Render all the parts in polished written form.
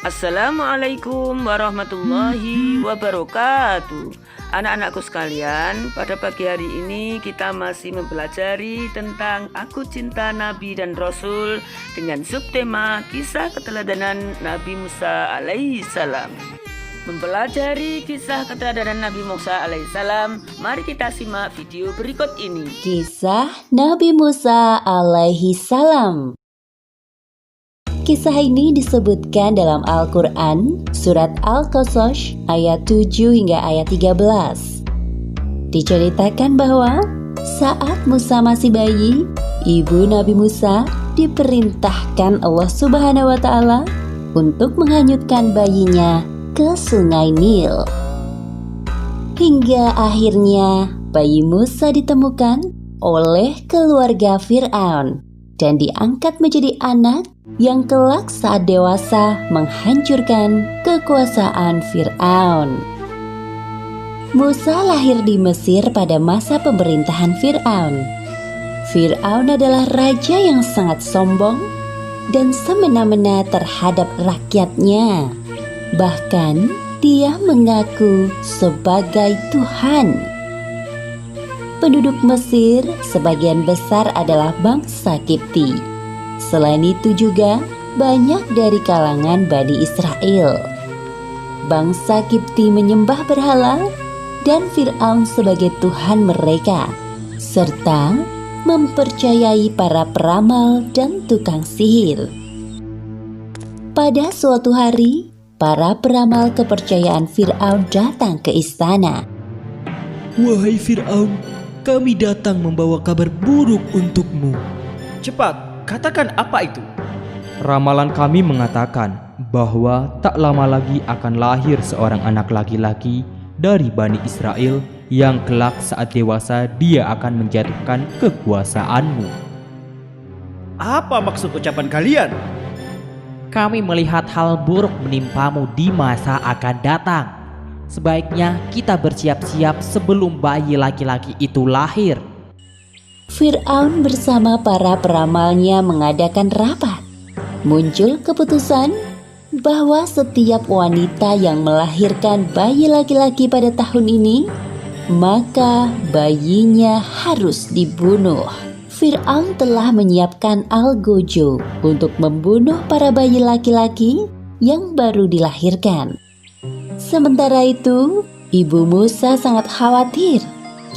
Assalamualaikum warahmatullahi wabarakatuh. Anak-anakku sekalian, pada pagi hari ini kita masih mempelajari tentang Aku Cinta Nabi dan Rasul dengan subtema kisah keteladanan Nabi Musa alaihissalam. Mempelajari kisah keteladanan Nabi Musa alaihissalam, mari kita simak video berikut ini. Kisah Nabi Musa alaihissalam. Kisah ini disebutkan dalam Al-Quran, surat Al-Qasas ayat 7 hingga ayat 13. Diceritakan bahwa saat Musa masih bayi, ibu Nabi Musa diperintahkan Allah Subhanahu wa Ta'ala untuk menghanyutkan bayinya ke Sungai Nil. Hingga akhirnya bayi Musa ditemukan oleh keluarga Fir'aun dan diangkat menjadi anak yang kelak saat dewasa menghancurkan kekuasaan Fir'aun. Musa lahir di Mesir pada masa pemerintahan Fir'aun. Fir'aun adalah raja yang sangat sombong dan semena-mena terhadap rakyatnya. Bahkan dia mengaku sebagai Tuhan. Penduduk Mesir sebagian besar adalah bangsa Kipti. Selain itu juga banyak dari kalangan Bani Israel. Bangsa Kipti menyembah berhala dan Fir'aun sebagai Tuhan mereka, serta mempercayai para peramal dan tukang sihir. Pada suatu hari, para peramal kepercayaan Fir'aun datang ke istana. Wahai Fir'aun, kami datang membawa kabar buruk untukmu. Cepat, katakan apa itu? Ramalan kami mengatakan bahwa tak lama lagi akan lahir seorang anak laki-laki dari Bani Israel yang kelak saat dewasa dia akan menjatuhkan kekuasaanmu. Apa maksud ucapan kalian? Kami melihat hal buruk menimpamu di masa akan datang. Sebaiknya kita bersiap-siap sebelum bayi laki-laki itu lahir. Fir'aun bersama para peramalnya mengadakan rapat. Muncul keputusan bahwa setiap wanita yang melahirkan bayi laki-laki pada tahun ini, maka bayinya harus dibunuh. Fir'aun telah menyiapkan algojo untuk membunuh para bayi laki-laki yang baru dilahirkan. Sementara itu, ibu Musa sangat khawatir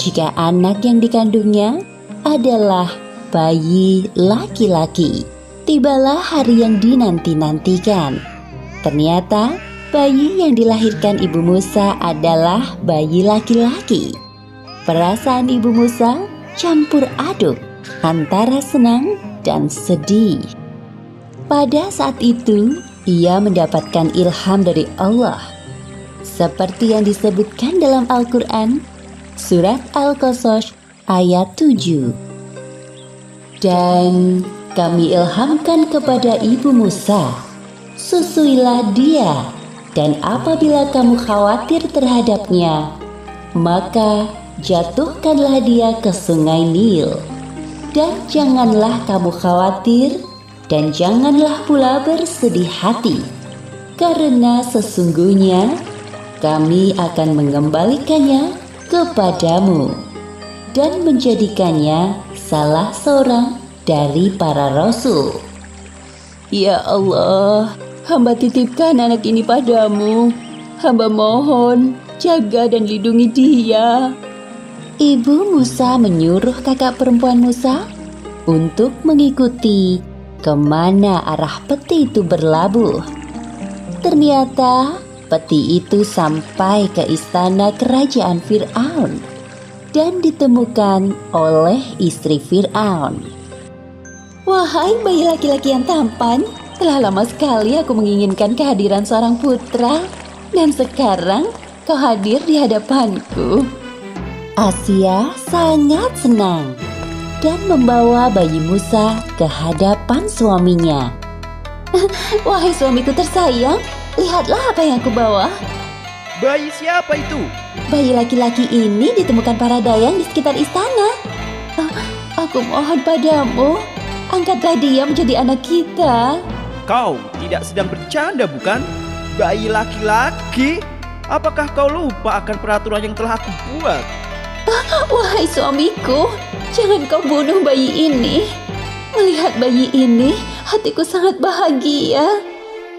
jika anak yang dikandungnya adalah bayi laki-laki. Tibalah hari yang dinanti-nantikan. Ternyata bayi yang dilahirkan ibu Musa adalah bayi laki-laki. Perasaan ibu Musa campur aduk antara senang dan sedih. Pada saat itu, ia mendapatkan ilham dari Allah. Seperti yang disebutkan dalam Al-Quran, surat Al-Qasas ayat 7. Dan kami ilhamkan kepada ibu Musa, susuilah dia, dan apabila kamu khawatir terhadapnya, maka jatuhkanlah dia ke Sungai Nil. Dan janganlah kamu khawatir, dan janganlah pula bersedih hati, karena sesungguhnya kami akan mengembalikannya kepadamu dan menjadikannya salah seorang dari para rasul. Ya Allah, hamba titipkan anak ini padamu. Hamba mohon, jaga dan lindungi dia. Ibu Musa menyuruh kakak perempuan Musa untuk mengikuti kemana arah peti itu berlabuh. Ternyata peti itu sampai ke istana kerajaan Fir'aun dan ditemukan oleh istri Fir'aun. Wahai bayi laki-laki yang tampan, telah lama sekali aku menginginkan kehadiran seorang putra, dan sekarang kau hadir di hadapanku. Asia sangat senang dan membawa bayi Musa ke hadapan suaminya. Wahai suamiku tersayang, lihatlah apa yang aku bawa. Bayi siapa itu? Bayi laki-laki ini ditemukan para dayang di sekitar istana. Aku mohon padamu, angkatlah dia menjadi anak kita. Kau tidak sedang bercanda, bukan? Bayi laki-laki? Apakah kau lupa akan peraturan yang telah aku buat? Wahai suamiku, jangan kau bunuh bayi ini. Melihat bayi ini, hatiku sangat bahagia.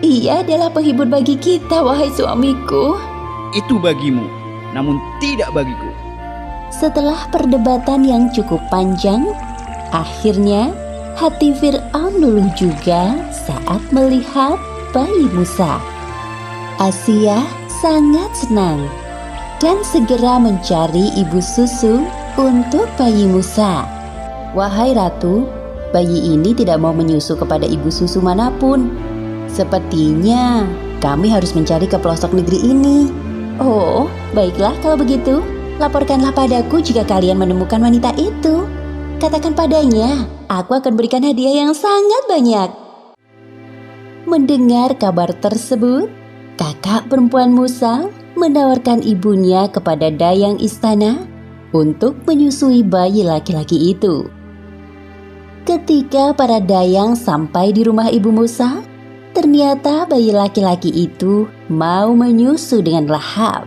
Ia adalah penghibur bagi kita, wahai suamiku. Itu bagimu, namun tidak bagiku. Setelah perdebatan yang cukup panjang, akhirnya hati Fir'aun luluh juga saat melihat bayi Musa. Asia sangat senang dan segera mencari ibu susu untuk bayi Musa. Wahai ratu, bayi ini tidak mau menyusu kepada ibu susu manapun. Sepertinya kami harus mencari ke pelosok negeri ini. Oh, baiklah kalau begitu. Laporkanlah padaku jika kalian menemukan wanita itu. Katakan padanya, aku akan berikan hadiah yang sangat banyak. Mendengar kabar tersebut, kakak perempuan Musa menawarkan ibunya kepada dayang istana untuk menyusui bayi laki-laki itu. Ketika para dayang sampai di rumah ibu Musa, ternyata bayi laki-laki itu mau menyusu dengan lahap.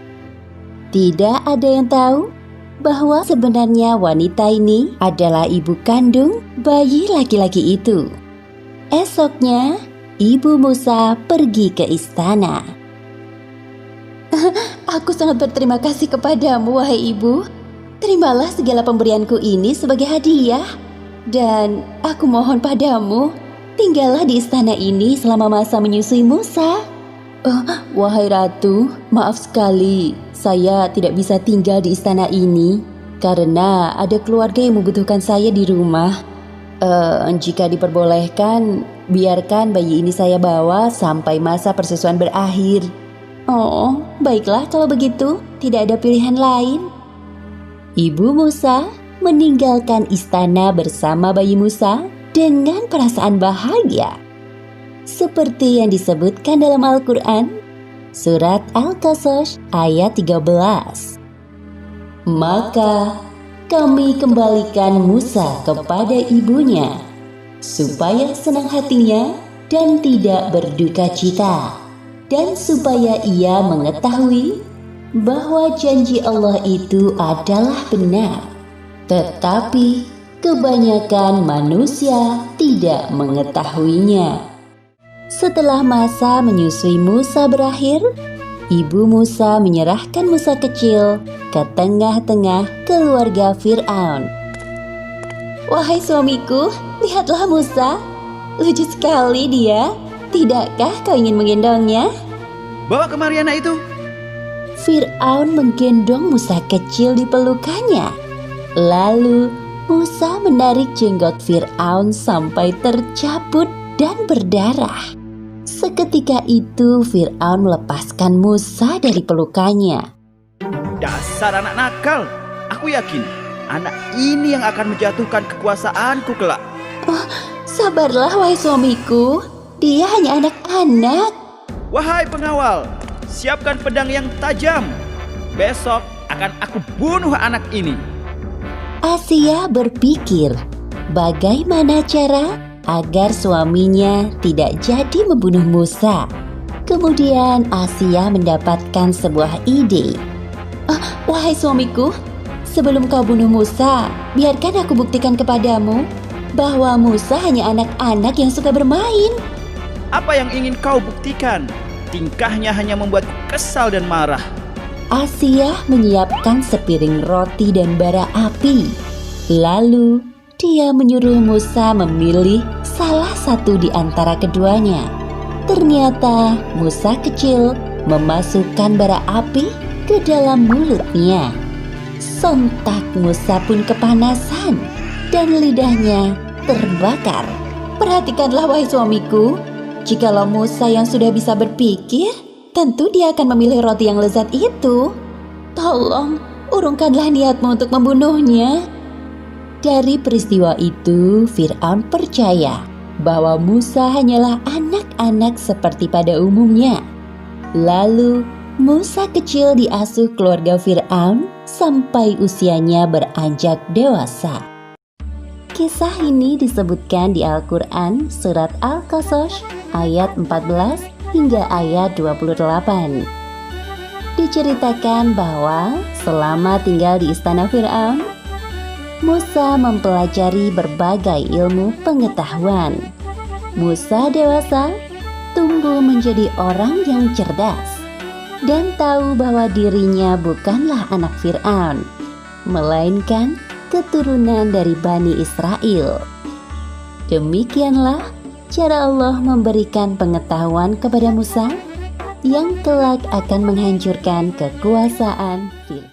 Tidak ada yang tahu bahwa sebenarnya wanita ini adalah ibu kandung bayi laki-laki itu. Esoknya, ibu Musa pergi ke istana. Aku sangat berterima kasih kepadamu, wahai ibu. Terimalah segala pemberianku ini sebagai hadiah. Dan aku mohon padamu, tinggallah di istana ini selama masa menyusui Musa. Wahai ratu, maaf sekali, saya tidak bisa tinggal di istana ini karena ada keluarga yang membutuhkan saya di rumah. Jika diperbolehkan, biarkan bayi ini saya bawa sampai masa persusuan berakhir. Oh, baiklah kalau begitu, tidak ada pilihan lain. Ibu Musa meninggalkan istana bersama bayi Musa dengan perasaan bahagia. Seperti yang disebutkan dalam Al-Quran, Surat Al-Qasas ayat 13. Maka kami kembalikan Musa kepada ibunya, supaya senang hatinya dan tidak berduka cita, dan supaya ia mengetahui bahwa janji Allah itu adalah benar. Tetapi kebanyakan manusia tidak mengetahuinya. Setelah masa menyusui Musa berakhir, ibu Musa menyerahkan Musa kecil ke tengah-tengah keluarga Fir'aun. Wahai suamiku, lihatlah Musa. Lucu sekali dia. Tidakkah kau ingin menggendongnya? Bawa kemari anak itu. Fir'aun menggendong Musa kecil di pelukannya. Lalu Musa menarik jenggot Fir'aun sampai tercabut dan berdarah. Seketika itu Fir'aun melepaskan Musa dari pelukannya. Dasar anak nakal. Aku yakin anak ini yang akan menjatuhkan kekuasaanku kelak. Sabarlah wahai suamiku, dia hanya anak-anak. Wahai pengawal, siapkan pedang yang tajam. Besok akan aku bunuh anak ini. Asia berpikir bagaimana cara agar suaminya tidak jadi membunuh Musa. Kemudian Asia mendapatkan sebuah ide. Wahai suamiku, sebelum kau bunuh Musa, biarkan aku buktikan kepadamu bahwa Musa hanya anak-anak yang suka bermain. Apa yang ingin kau buktikan? Tingkahnya hanya membuatku kesal dan marah. Asia menyiapkan sepiring roti dan bara api. Lalu dia menyuruh Musa memilih salah satu di antara keduanya. Ternyata Musa kecil memasukkan bara api ke dalam mulutnya. Sontak Musa pun kepanasan dan lidahnya terbakar. Perhatikanlah wahai suamiku, jikalau Musa yang sudah bisa berpikir, tentu dia akan memilih roti yang lezat itu. Tolong urungkanlah niatmu untuk membunuhnya. Dari peristiwa itu, Fir'aun percaya bahwa Musa hanyalah anak-anak seperti pada umumnya. Lalu, Musa kecil diasuh keluarga Fir'aun sampai usianya beranjak dewasa. Kisah ini disebutkan di Al-Quran Surat Al-Qasas ayat 14 hingga ayat 28. Diceritakan bahwa selama tinggal di istana Fir'aun, Musa mempelajari berbagai ilmu pengetahuan. Musa dewasa tumbuh menjadi orang yang cerdas dan tahu bahwa dirinya bukanlah anak Fir'aun, melainkan keturunan dari Bani Israel. Demikianlah cara Allah memberikan pengetahuan kepada Musa yang kelak akan menghancurkan kekuasaan Fir'aun.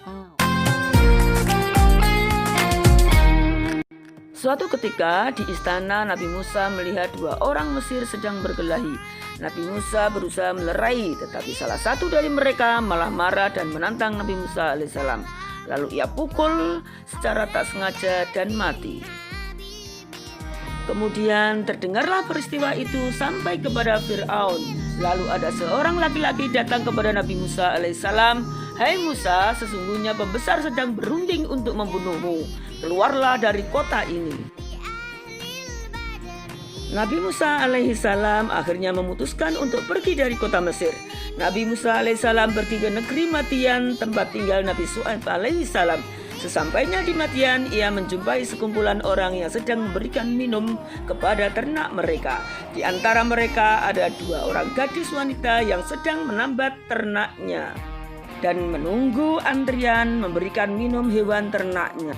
Suatu ketika di istana Nabi Musa melihat dua orang Mesir sedang berkelahi. Nabi Musa berusaha melerai, tetapi salah satu dari mereka malah marah dan menantang Nabi Musa alaihissalam. Lalu ia pukul secara tak sengaja dan mati. Kemudian terdengarlah peristiwa itu sampai kepada Fir'aun. Lalu ada seorang laki-laki datang kepada Nabi Musa alaihissalam. "Hai Musa, sesungguhnya pembesar sedang berunding untuk membunuhmu. Keluarlah dari kota ini." Nabi Musa alaihissalam akhirnya memutuskan untuk pergi dari kota Mesir. Nabi Musa alaihissalam pergi ke negeri Madian, tempat tinggal Nabi Syuaib alaihissalam. Sesampainya di Madian, ia menjumpai sekumpulan orang yang sedang memberikan minum kepada ternak mereka. Di antara mereka ada dua orang gadis wanita yang sedang menambat ternaknya dan menunggu antrian memberikan minum hewan ternaknya.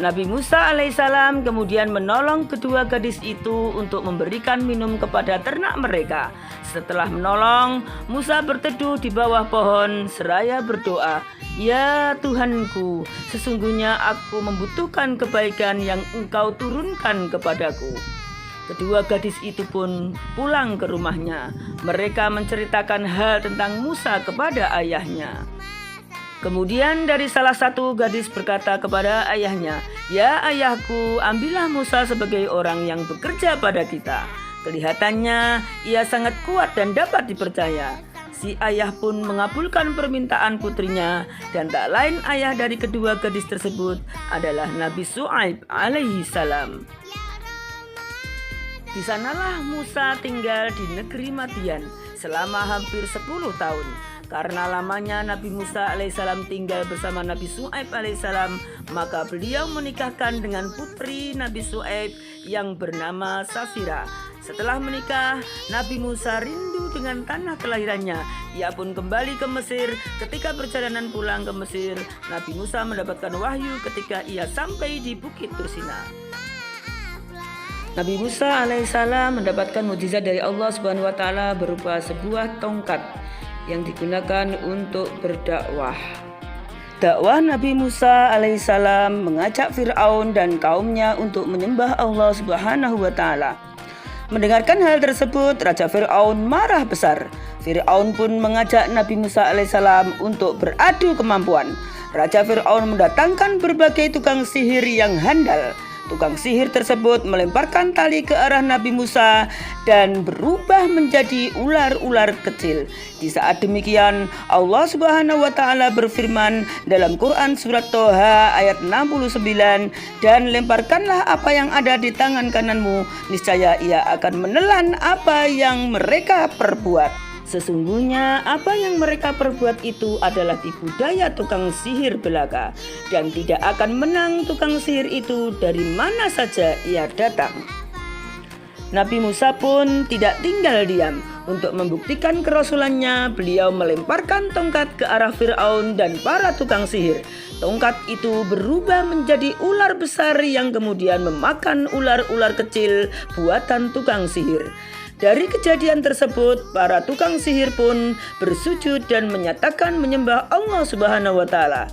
Nabi Musa alaihissalam kemudian menolong kedua gadis itu untuk memberikan minum kepada ternak mereka. Setelah menolong, Musa berteduh di bawah pohon seraya berdoa, "Ya Tuhanku, sesungguhnya aku membutuhkan kebaikan yang Engkau turunkan kepadaku." Kedua gadis itu pun pulang ke rumahnya. Mereka menceritakan hal tentang Musa kepada ayahnya. Kemudian dari salah satu gadis berkata kepada ayahnya, "Ya ayahku, ambillah Musa sebagai orang yang bekerja pada kita. Kelihatannya ia sangat kuat dan dapat dipercaya." Si ayah pun mengabulkan permintaan putrinya, dan tak lain ayah dari kedua gadis tersebut adalah Nabi Syuaib alaihissalam. Di sanalah Musa tinggal di negeri Madian selama hampir 10 tahun. Karena lamanya Nabi Musa alaihissalam tinggal bersama Nabi Syuaib alaihissalam, maka beliau menikahkan dengan putri Nabi Syuaib yang bernama Safira. Setelah menikah, Nabi Musa rindu dengan tanah kelahirannya. Ia pun kembali ke Mesir. Ketika perjalanan pulang ke Mesir, Nabi Musa mendapatkan wahyu ketika ia sampai di Bukit Tursina. Nabi Musa alaihissalam mendapatkan mukjizat dari Allah Subhanahu wa taala berupa sebuah tongkat yang digunakan untuk berdakwah. Dakwah Nabi Musa alaihissalam mengajak Fir'aun dan kaumnya untuk menyembah Allah Subhanahu wa taala. Mendengarkan hal tersebut, Raja Fir'aun marah besar. Fir'aun pun mengajak Nabi Musa alaihissalam untuk beradu kemampuan. Raja Fir'aun mendatangkan berbagai tukang sihir yang handal. Tukang sihir tersebut melemparkan tali ke arah Nabi Musa dan berubah menjadi ular-ular kecil. Di saat demikian, Allah Subhanahu wa taala berfirman dalam Quran surat Toha ayat 69, "Dan lemparkanlah apa yang ada di tangan kananmu, niscaya ia akan menelan apa yang mereka perbuat." Sesungguhnya apa yang mereka perbuat itu adalah tipu daya tukang sihir belaka, dan tidak akan menang tukang sihir itu dari mana saja ia datang. Nabi Musa pun tidak tinggal diam. Untuk membuktikan kerasulannya, beliau melemparkan tongkat ke arah Fir'aun dan para tukang sihir. Tongkat itu berubah menjadi ular besar yang kemudian memakan ular-ular kecil buatan tukang sihir. Dari kejadian tersebut, para tukang sihir pun bersujud dan menyatakan menyembah Allah Subhanahu wa taala.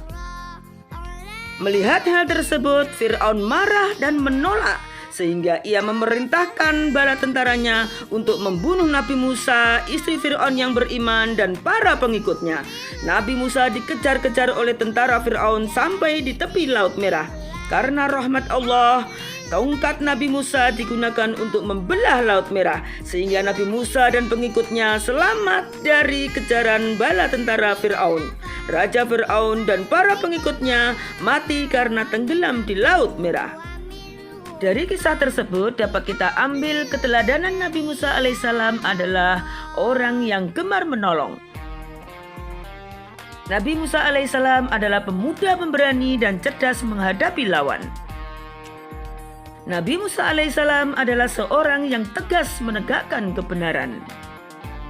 Melihat hal tersebut, Fir'aun marah dan menolak, sehingga ia memerintahkan bala tentaranya untuk membunuh Nabi Musa, istri Fir'aun yang beriman, dan para pengikutnya. Nabi Musa dikejar-kejar oleh tentara Fir'aun sampai di tepi Laut Merah. Karena rahmat Allah, tongkat Nabi Musa digunakan untuk membelah Laut Merah, sehingga Nabi Musa dan pengikutnya selamat dari kejaran bala tentara Fir'aun. Raja Fir'aun dan para pengikutnya mati karena tenggelam di Laut Merah. Dari kisah tersebut dapat kita ambil keteladanan Nabi Musa alaihissalam adalah orang yang gemar menolong. Nabi Musa alaihissalam adalah pemuda pemberani dan cerdas menghadapi lawan. Nabi Musa alaihissalam adalah seorang yang tegas menegakkan kebenaran.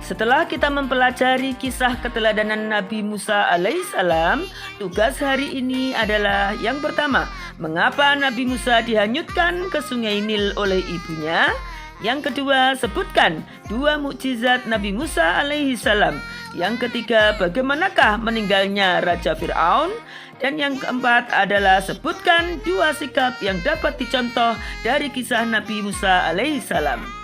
Setelah kita mempelajari kisah keteladanan Nabi Musa alaihissalam, tugas hari ini adalah yang pertama, mengapa Nabi Musa dihanyutkan ke sungai Nil oleh ibunya? Yang kedua, sebutkan 2 mukjizat Nabi Musa alaihissalam. Yang ketiga, bagaimanakah meninggalnya Raja Fir'aun? Dan yang keempat adalah sebutkan 2 sikap yang dapat dicontoh dari kisah Nabi Musa alaihissalam.